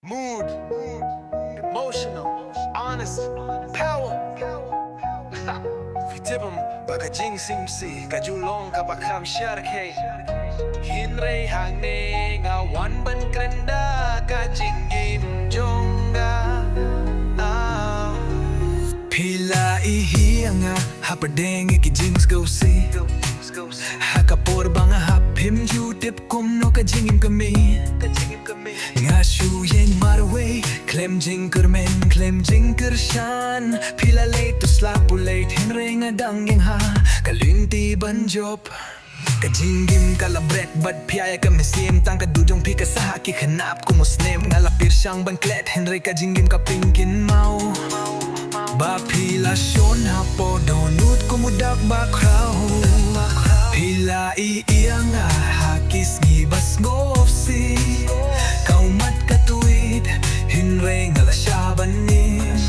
Mood, emotional, honest, power. Fitibam baka jing sngewsih kajulong kapakam syarkay. Hinray hangne ngawan ban krenda kajingin jongga. Pila ihiyanga haperdenge ki jing sngewsih. Hakapor banga hapim jutip kum no kajingim kami. Ngashu yeng marway klem jing kermen klem jing kershan pila late to slap late henry ngadang yang ha kalunti banjop kajingim kalabret bad piaya kamisim tang kadudong pika sa haki kanap kumusnem ngalapir siyang banklet henry kajingim kapingkin mau ba pila syon hapo donut kumudak bakraw pila iiyang hakis ngibas ngopsi kaumat katuid hinre ngalasyabanin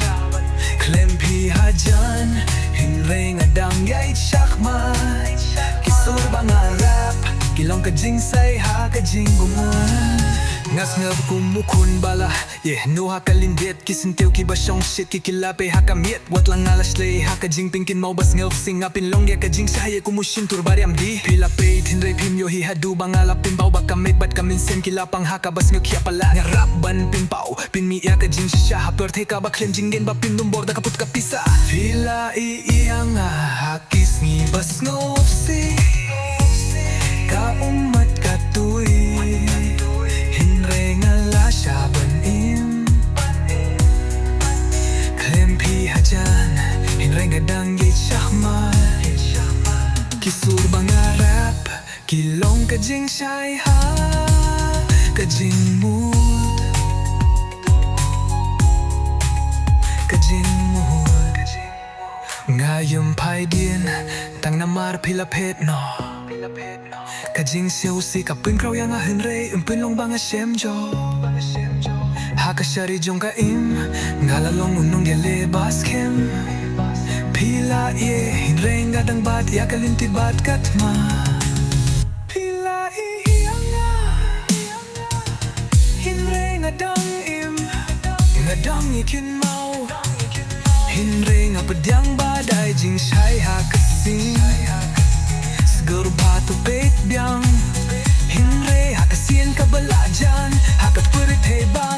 klem pihajan hinre ngadang yait syakmat kisur bangarap kilong kajing say ha kajing bungan ngas ngab kumukun bala nuha kalindit kisintiw kibasyong shit kikilape hakamiet wat lang alas lay hakajing pingkin mau bas ngab singapin long ya kajing saya kumushin turbariam di pila peit hinre pimyo hihadu bangalapin bau bakamit bat kaminsin kilapang hakabas ngab pala ngarap ban pinpau pinmi ya kajing shisha hapert heka baklem jingin bapin dumbor da kaput kapisa pila iiyang hakis ngibas ngopsi ka umat katuy hinre ngalasyabanin klem pihajan hinre ngadang yait syakmat kisur bangarap kilong kajing syay ha kajing mood kajing mood ngayum pai din tang namar pila pet no kajing sngewsih kapin kraw yang henre umpin long banga syemjo hakasyari jong kaim ngalalong unong dia lebas kem pila ye hinre ngadang bat ya kalinti bat katma pila iyanga hinre ngadang im ngadang ikin mau hinre ngapedyang badai jing syay hakasin segar batu pet biang hinre hakasien kabalajan hakat perit hebang